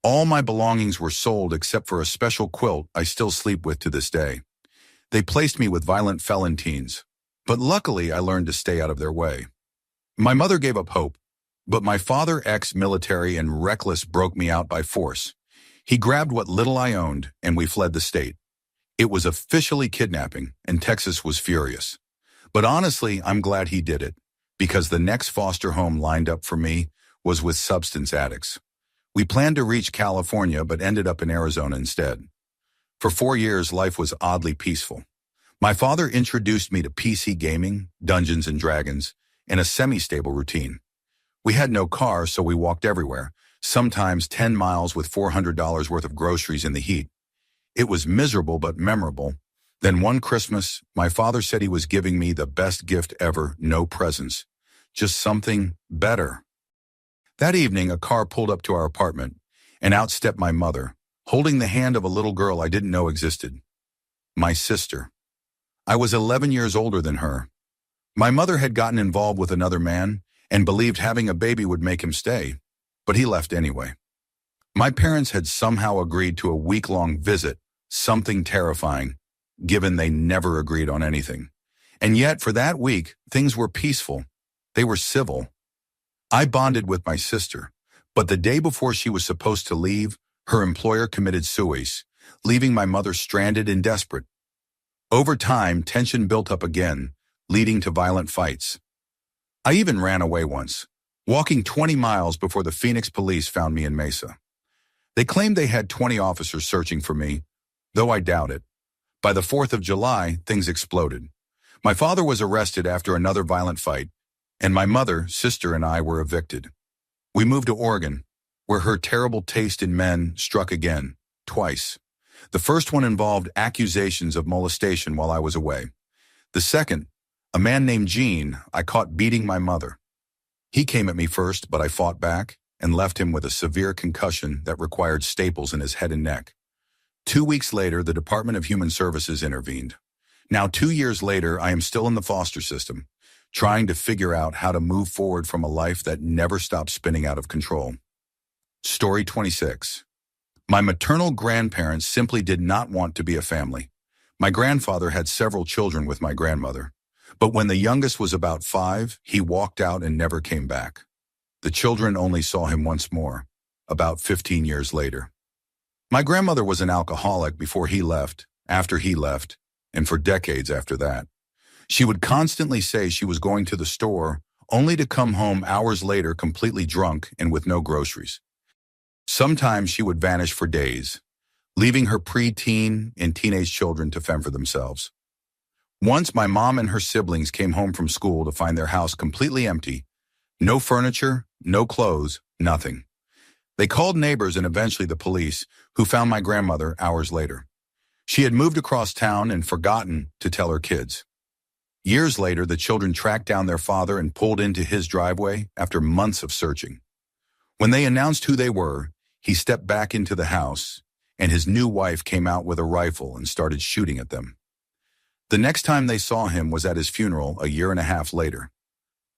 All my belongings were sold except for a special quilt I still sleep with to this day. They placed me with violent felon teens, but luckily I learned to stay out of their way. My mother gave up hope, but my father, ex-military and reckless, broke me out by force. He grabbed what little I owned, and we fled the state. It was officially kidnapping, and Texas was furious. But honestly, I'm glad he did it. because the next foster home lined up for me was with substance addicts. We planned to reach California but ended up in Arizona instead. For 4 years, life was oddly peaceful. My father introduced me to PC gaming, Dungeons and Dragons, and a semi-stable routine. We had no car, so we walked everywhere, sometimes 10 miles with $400 worth of groceries in the heat. It was miserable but memorable. Then one Christmas, my father said he was giving me the best gift ever, no presents, just something better. That evening, a car pulled up to our apartment, and out stepped my mother, holding the hand of a little girl I didn't know existed. My sister. I was 11 years older than her. My mother had gotten involved with another man and believed having a baby would make him stay, but he left anyway. My parents had somehow agreed to a week-long visit, something terrifying, given they never agreed on anything. And yet, for that week, things were peaceful. They were civil. I bonded with my sister, but the day before she was supposed to leave, her employer committed suicide, leaving my mother stranded and desperate. Over time, tension built up again, leading to violent fights. I even ran away once, walking 20 miles before the Phoenix police found me in Mesa. They claimed they had 20 officers searching for me, though I doubt it. By the 4th of July, things exploded. My father was arrested after another violent fight, and my mother, sister, and I were evicted. We moved to Oregon, where her terrible taste in men struck again, twice. The first one involved accusations of molestation while I was away. The second, a man named Gene, I caught beating my mother. He came at me first, but I fought back and left him with a severe concussion that required staples in his head and neck. 2 weeks later, the Department of Human Services intervened. Now, 2 years later, I am still in the foster system, trying to figure out how to move forward from a life that never stopped spinning out of control. Story 26. My maternal grandparents simply did not want to be a family. My grandfather had several children with my grandmother, but when the youngest was about 5, he walked out and never came back. The children only saw him once more, about 15 years later. My grandmother was an alcoholic before he left, after he left, and for decades after that. She would constantly say she was going to the store, only to come home hours later completely drunk and with no groceries. Sometimes she would vanish for days, leaving her pre-teen and teenage children to fend for themselves. Once my mom and her siblings came home from school to find their house completely empty. No furniture, no clothes, nothing. They called neighbors and eventually the police, who found my grandmother hours later. She had moved across town and forgotten to tell her kids. Years later, the children tracked down their father and pulled into his driveway after months of searching. When they announced who they were, he stepped back into the house, and his new wife came out with a rifle and started shooting at them. The next time they saw him was at his funeral a year and a half later.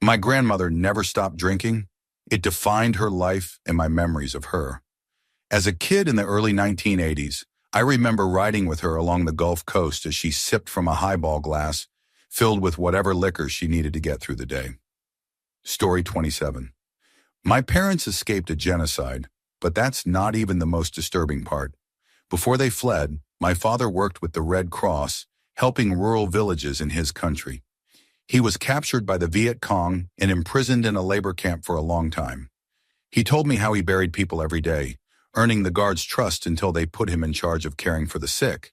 My grandmother never stopped drinking. It defined her life and my memories of her. As a kid in the early 1980s, I remember riding with her along the Gulf Coast as she sipped from a highball glass filled with whatever liquor she needed to get through the day. Story 27. My parents escaped a genocide, but that's not even the most disturbing part. Before they fled, my father worked with the Red Cross, helping rural villages in his country. He was captured by the Viet Cong and imprisoned in a labor camp for a long time. He told me how he buried people every day, earning the guards' trust until they put him in charge of caring for the sick.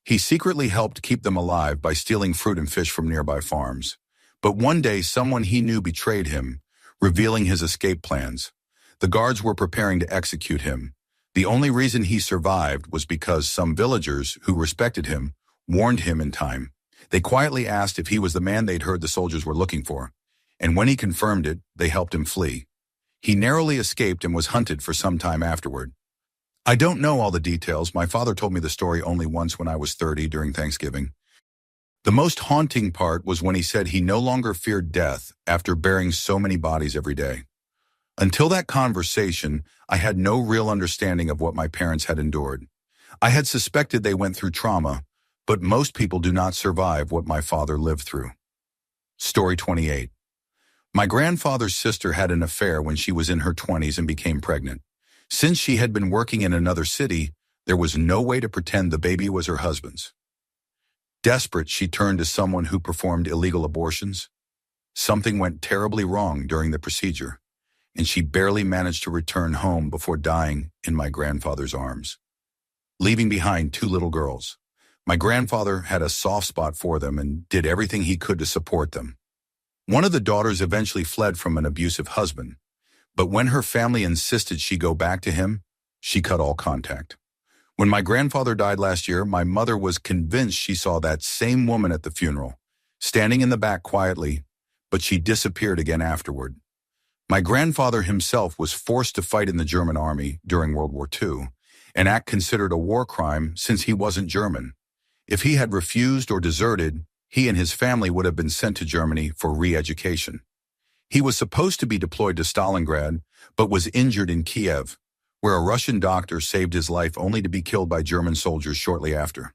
He secretly helped keep them alive by stealing fruit and fish from nearby farms. But one day, someone he knew betrayed him, revealing his escape plans. The guards were preparing to execute him. The only reason he survived was because some villagers who respected him warned him in time. They quietly asked if he was the man they'd heard the soldiers were looking for, and when he confirmed it, they helped him flee. He narrowly escaped and was hunted for some time afterward. I don't know all the details. My father told me the story only once when I was 30 during Thanksgiving. The most haunting part was when he said he no longer feared death after burying so many bodies every day. Until that conversation, I had no real understanding of what my parents had endured. I had suspected they went through trauma, but most people do not survive what my father lived through. Story 28. My grandfather's sister had an affair when she was in her 20s and became pregnant. Since she had been working in another city, there was no way to pretend the baby was her husband's. Desperate, she turned to someone who performed illegal abortions. Something went terribly wrong during the procedure, and she barely managed to return home before dying in my grandfather's arms, leaving behind two little girls. My grandfather had a soft spot for them and did everything he could to support them. One of the daughters eventually fled from an abusive husband, but when her family insisted she go back to him, she cut all contact. When my grandfather died last year, my mother was convinced she saw that same woman at the funeral, standing in the back quietly, but she disappeared again afterward. My grandfather himself was forced to fight in the German army during World War II, an act considered a war crime since he wasn't German. If he had refused or deserted, he and his family would have been sent to Germany for re-education. He was supposed to be deployed to Stalingrad, but was injured in Kiev, where a Russian doctor saved his life only to be killed by German soldiers shortly after.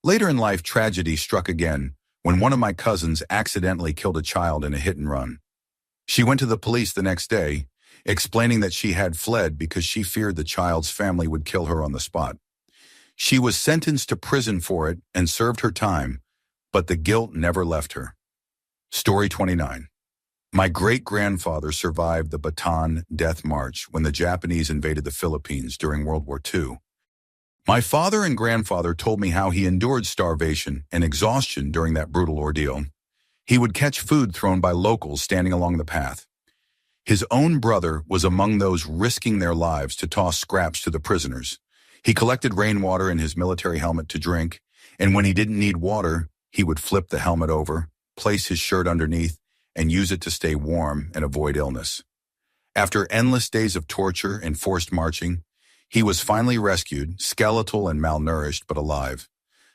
Later in life, tragedy struck again when one of my cousins accidentally killed a child in a hit-and-run. She went to the police the next day, explaining that she had fled because she feared the child's family would kill her on the spot. She was sentenced to prison for it and served her time, but the guilt never left her. Story 29. My great-grandfather survived the Bataan Death March when the Japanese invaded the Philippines during World War II. My father and grandfather told me how he endured starvation and exhaustion during that brutal ordeal. He would catch food thrown by locals standing along the path. His own brother was among those risking their lives to toss scraps to the prisoners. He collected rainwater in his military helmet to drink, and when he didn't need water, he would flip the helmet over, place his shirt underneath, and use it to stay warm and avoid illness. After endless days of torture and forced marching, he was finally rescued, skeletal and malnourished, but alive.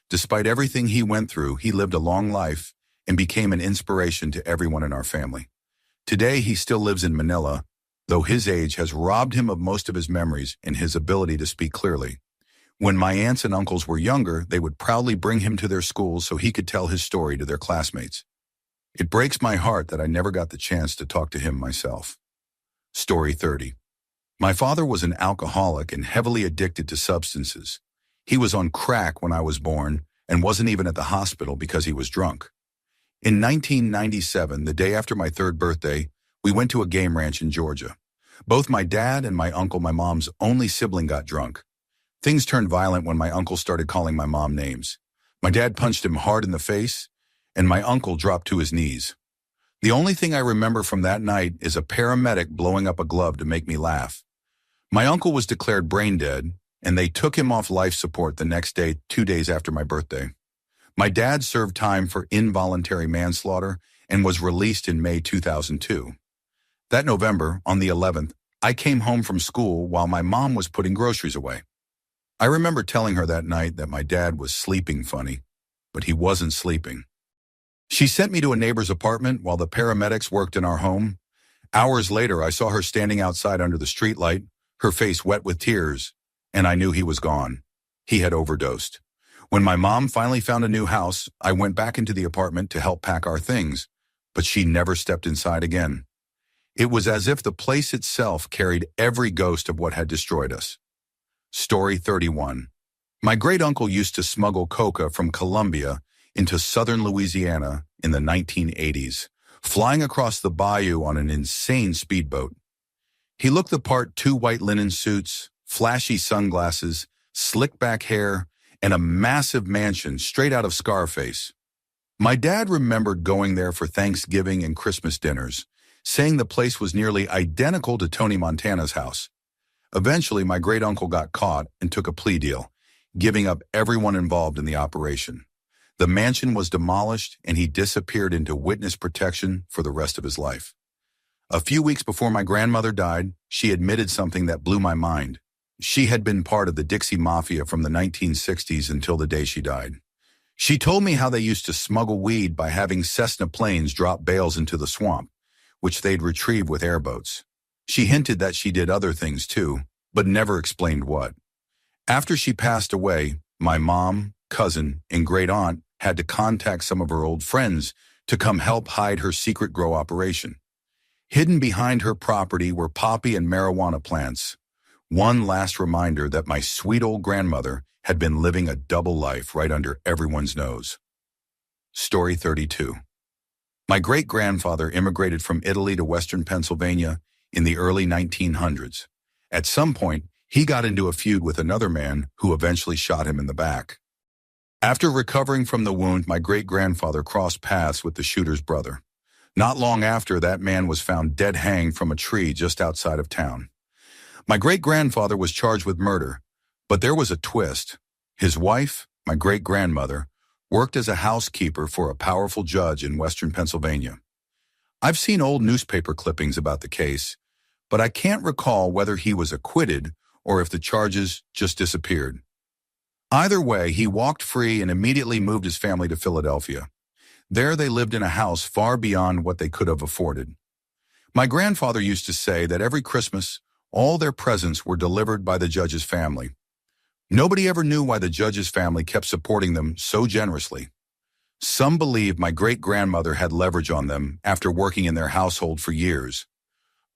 Despite everything he went through, he lived a long life and became an inspiration to everyone in our family. Today, he still lives in Manila, though his age has robbed him of most of his memories and his ability to speak clearly. When my aunts and uncles were younger, they would proudly bring him to their schools so he could tell his story to their classmates. It breaks my heart that I never got the chance to talk to him myself. Story 30. My father was an alcoholic and heavily addicted to substances. He was on crack when I was born and wasn't even at the hospital because he was drunk. In 1997, the day after my third birthday, we went to a game ranch in Georgia. Both my dad and my uncle, my mom's only sibling, got drunk. Things turned violent when my uncle started calling my mom names. My dad punched him hard in the face, and my uncle dropped to his knees. The only thing I remember from that night is a paramedic blowing up a glove to make me laugh. My uncle was declared brain dead, and they took him off life support the next day, 2 days after my birthday. My dad served time for involuntary manslaughter and was released in May 2002. That November, on the 11th, I came home from school while my mom was putting groceries away. I remember telling her that night that my dad was sleeping funny, but he wasn't sleeping. She sent me to a neighbor's apartment while the paramedics worked in our home. Hours later, I saw her standing outside under the streetlight, her face wet with tears, and I knew he was gone. He had overdosed. When my mom finally found a new house, I went back into the apartment to help pack our things, but she never stepped inside again. It was as if the place itself carried every ghost of what had destroyed us. Story 31. My great-uncle used to smuggle coca from Colombia into southern Louisiana in the 1980s, flying across the bayou on an insane speedboat. He looked the part: 2 white linen suits, flashy sunglasses, slick-back hair, and a massive mansion straight out of Scarface. My dad remembered going there for Thanksgiving and Christmas dinners, saying the place was nearly identical to Tony Montana's house. Eventually, my great-uncle got caught and took a plea deal, giving up everyone involved in the operation. The mansion was demolished, and he disappeared into witness protection for the rest of his life. A few weeks before my grandmother died, she admitted something that blew my mind. She had been part of the Dixie Mafia from the 1960s until the day she died. She told me how they used to smuggle weed by having Cessna planes drop bales into the swamp, which they'd retrieve with airboats. She hinted that she did other things too, but never explained what. After she passed away, my mom, cousin, and great-aunt had to contact some of her old friends to come help hide her secret grow operation. Hidden behind her property were poppy and marijuana plants. One last reminder that my sweet old grandmother had been living a double life right under everyone's nose. Story 32. My great-grandfather immigrated from Italy to Western Pennsylvania in the early 1900s. At some point, he got into a feud with another man who eventually shot him in the back. After recovering from the wound, my great-grandfather crossed paths with the shooter's brother. Not long after, that man was found dead hanged from a tree just outside of town. My great-grandfather was charged with murder, but there was a twist. His wife, my great-grandmother, worked as a housekeeper for a powerful judge in Western Pennsylvania. I've seen old newspaper clippings about the case, but I can't recall whether he was acquitted or if the charges just disappeared. Either way, he walked free and immediately moved his family to Philadelphia. There they lived in a house far beyond what they could have afforded. My grandfather used to say that every Christmas, all their presents were delivered by the judge's family. Nobody ever knew why the judge's family kept supporting them so generously. Some believe my great-grandmother had leverage on them after working in their household for years.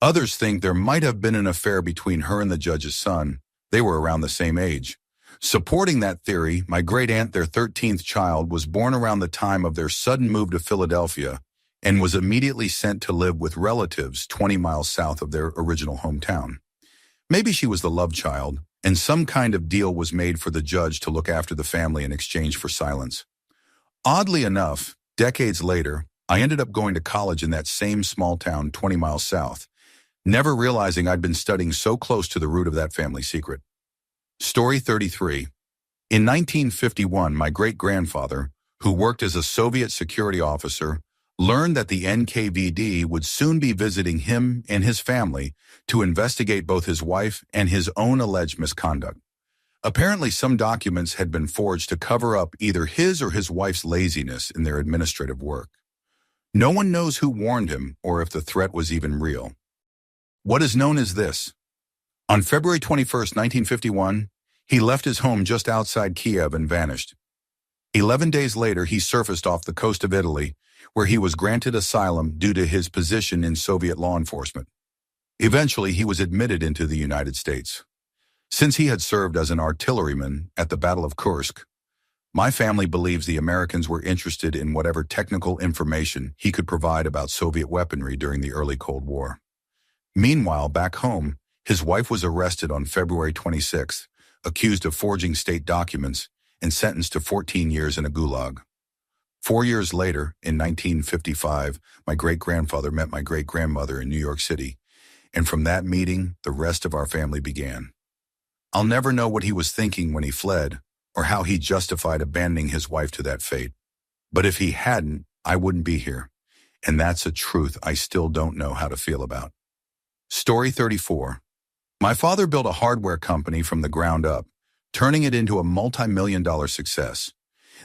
Others think there might have been an affair between her and the judge's son. They were around the same age. Supporting that theory, my great-aunt, their 13th child, was born around the time of their sudden move to Philadelphia and was immediately sent to live with relatives 20 miles south of their original hometown. Maybe she was the love child, and some kind of deal was made for the judge to look after the family in exchange for silence. Oddly enough, decades later, I ended up going to college in that same small town 20 miles south, never realizing I'd been studying so close to the root of that family secret. Story 33. In 1951, my great-grandfather, who worked as a Soviet security officer, learned that the NKVD would soon be visiting him and his family to investigate both his wife and his own alleged misconduct. Apparently, some documents had been forged to cover up either his or his wife's laziness in their administrative work. No one knows who warned him or if the threat was even real. What is known as this: on February 21, 1951, he left his home just outside Kiev and vanished. 11 days later, he surfaced off the coast of Italy, where he was granted asylum due to his position in Soviet law enforcement. Eventually, he was admitted into the United States. Since he had served as an artilleryman at the Battle of Kursk, my family believes the Americans were interested in whatever technical information he could provide about Soviet weaponry during the early Cold War. Meanwhile, back home, his wife was arrested on February 26th, accused of forging state documents and sentenced to 14 years in a gulag. 4 years later, in 1955, my great-grandfather met my great-grandmother in New York City, and from that meeting, the rest of our family began. I'll never know what he was thinking when he fled, or how he justified abandoning his wife to that fate. But if he hadn't, I wouldn't be here, and that's a truth I still don't know how to feel about. Story 34. My father built a hardware company from the ground up, turning it into a multi-million-dollar success.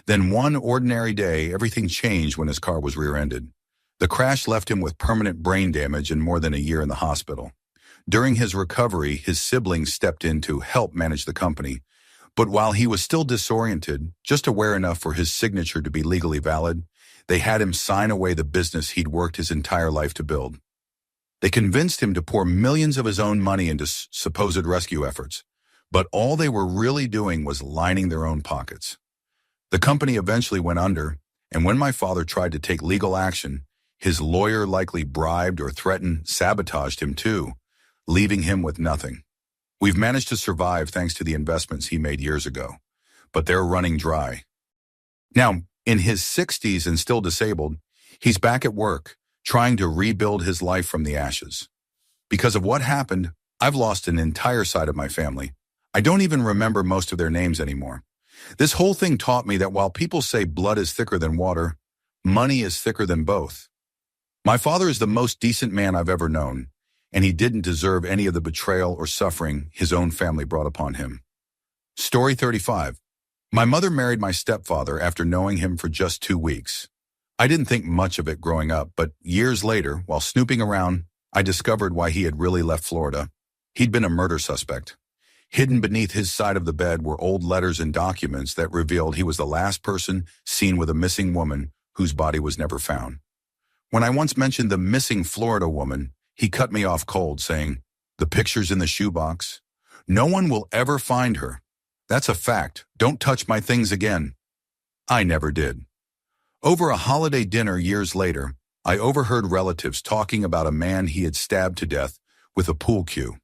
Then one ordinary day, everything changed when his car was rear-ended. The crash left him with permanent brain damage and more than a year in the hospital. During his recovery, his siblings stepped in to help manage the company. But while he was still disoriented, just aware enough for his signature to be legally valid, they had him sign away the business he'd worked his entire life to build. They convinced him to pour millions of his own money into supposed rescue efforts, but all they were really doing was lining their own pockets. The company eventually went under, and when my father tried to take legal action, his lawyer likely bribed or threatened, sabotaged him too, leaving him with nothing. We've managed to survive thanks to the investments he made years ago, but they're running dry. Now, in his 60s and still disabled, he's back at work, trying to rebuild his life from the ashes. Because of what happened, I've lost an entire side of my family. I don't even remember most of their names anymore. This whole thing taught me that while people say blood is thicker than water, money is thicker than both. My father is the most decent man I've ever known, and he didn't deserve any of the betrayal or suffering his own family brought upon him. Story 35. My mother married my stepfather after knowing him for just 2 weeks. I didn't think much of it growing up, but years later, while snooping around, I discovered why he had really left Florida. He'd been a murder suspect. Hidden beneath his side of the bed were old letters and documents that revealed he was the last person seen with a missing woman whose body was never found. When I once mentioned the missing Florida woman, he cut me off cold, saying, "The picture's in the shoebox. No one will ever find her. That's a fact. Don't touch my things again." I never did. Over a holiday dinner years later, I overheard relatives talking about a man he had stabbed to death with a pool cue.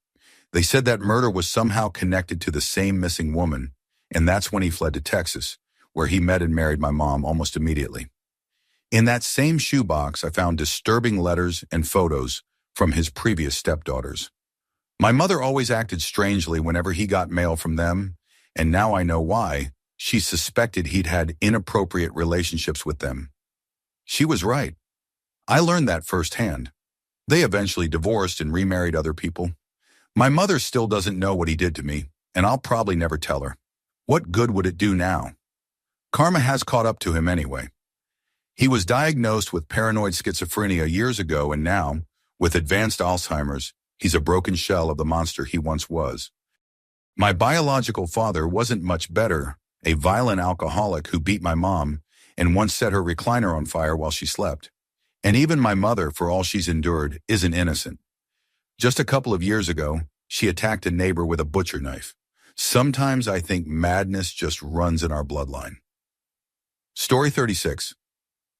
They said that murder was somehow connected to the same missing woman, and that's when he fled to Texas, where he met and married my mom almost immediately. In that same shoebox, I found disturbing letters and photos from his previous stepdaughters. My mother always acted strangely whenever he got mail from them, and now I know why. She suspected he'd had inappropriate relationships with them. She was right. I learned that firsthand. They eventually divorced and remarried other people. My mother still doesn't know what he did to me, and I'll probably never tell her. What good would it do now? Karma has caught up to him anyway. He was diagnosed with paranoid schizophrenia years ago, and now, with advanced Alzheimer's, he's a broken shell of the monster he once was. My biological father wasn't much better, a violent alcoholic who beat my mom and once set her recliner on fire while she slept. And even my mother, for all she's endured, isn't innocent. Just a couple of years ago, she attacked a neighbor with a butcher knife. Sometimes I think madness just runs in our bloodline. Story 36.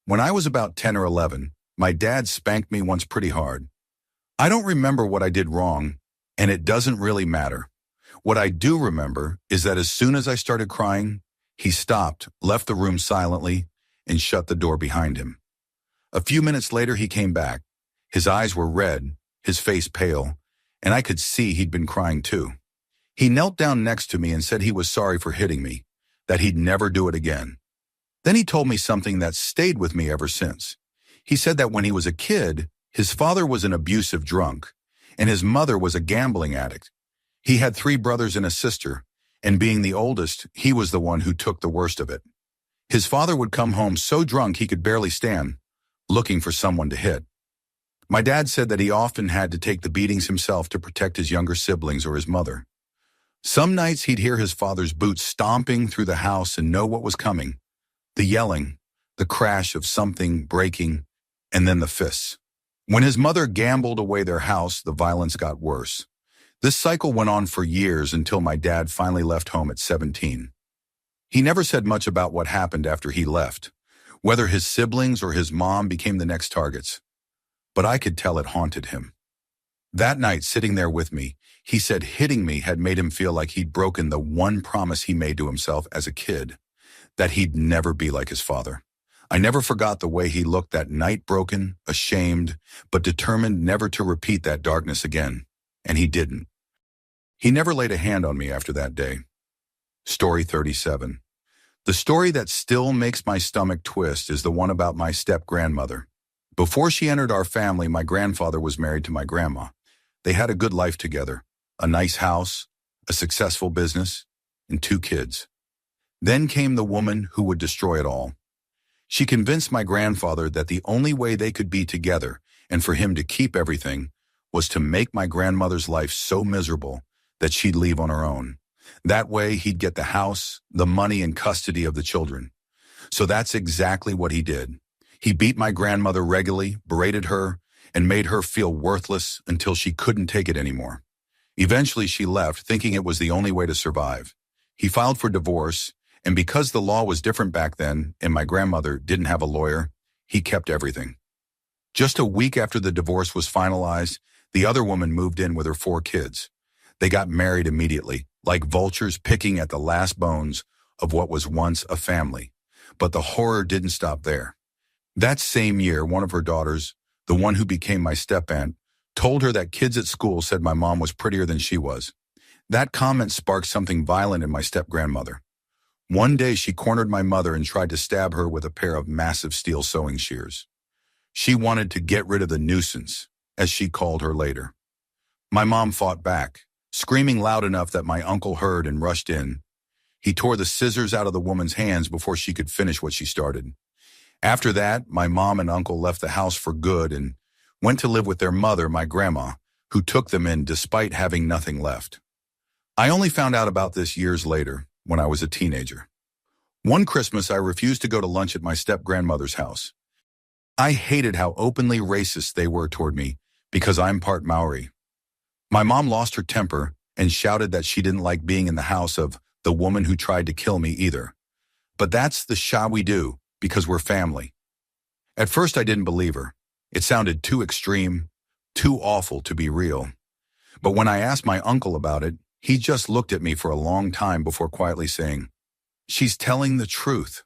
When I was about 10 or 11, my dad spanked me once pretty hard. I don't remember what I did wrong, and it doesn't really matter. What I do remember is that as soon as I started crying, he stopped, left the room silently, and shut the door behind him. A few minutes later, he came back. His eyes were red, his face pale, and I could see he'd been crying too. He knelt down next to me and said he was sorry for hitting me, that he'd never do it again. Then he told me something that stayed with me ever since. He said that when he was a kid, his father was an abusive drunk, and his mother was a gambling addict. He had 3 brothers and a sister, and being the oldest, he was the one who took the worst of it. His father would come home so drunk he could barely stand, looking for someone to hit. My dad said that he often had to take the beatings himself to protect his younger siblings or his mother. Some nights he'd hear his father's boots stomping through the house and know what was coming. The yelling, the crash of something breaking, and then the fists. When his mother gambled away their house, the violence got worse. This cycle went on for years until my dad finally left home at 17. He never said much about what happened after he left, whether his siblings or his mom became the next targets. But I could tell it haunted him. That night, sitting there with me, he said hitting me had made him feel like he'd broken the one promise he made to himself as a kid, that he'd never be like his father. I never forgot the way he looked that night, broken, ashamed, but determined never to repeat that darkness again. And he didn't. He never laid a hand on me after that day. Story 37. The story that still makes my stomach twist is the one about my step-grandmother. Before she entered our family, my grandfather was married to my grandma. They had a good life together, a nice house, a successful business, and 2 kids. Then came the woman who would destroy it all. She convinced my grandfather that the only way they could be together and for him to keep everything was to make my grandmother's life so miserable that she'd leave on her own. That way he'd get the house, the money, and custody of the children. So that's exactly what he did. He beat my grandmother regularly, berated her, and made her feel worthless until she couldn't take it anymore. Eventually she left, thinking it was the only way to survive. He filed for divorce, and because the law was different back then and my grandmother didn't have a lawyer, he kept everything. Just a week after the divorce was finalized, the other woman moved in with her 4 kids. They got married immediately, like vultures picking at the last bones of what was once a family. But the horror didn't stop there. That same year, one of her daughters, the one who became my step-aunt, told her that kids at school said my mom was prettier than she was. That comment sparked something violent in my step-grandmother. One day she cornered my mother and tried to stab her with a pair of massive steel sewing shears. She wanted to get rid of the nuisance, as she called her later. My mom fought back, screaming loud enough that my uncle heard and rushed in. He tore the scissors out of the woman's hands before she could finish what she started. After that, my mom and uncle left the house for good and went to live with their mother, my grandma, who took them in despite having nothing left. I only found out about this years later, when I was a teenager. One Christmas, I refused to go to lunch at my step-grandmother's house. I hated how openly racist they were toward me because I'm part Maori. My mom lost her temper and shouted that she didn't like being in the house of the woman who tried to kill me either. But that's the sha we do because we're family. At first I didn't believe her. It sounded too extreme, too awful to be real. But when I asked my uncle about it, he just looked at me for a long time before quietly saying, "She's telling the truth."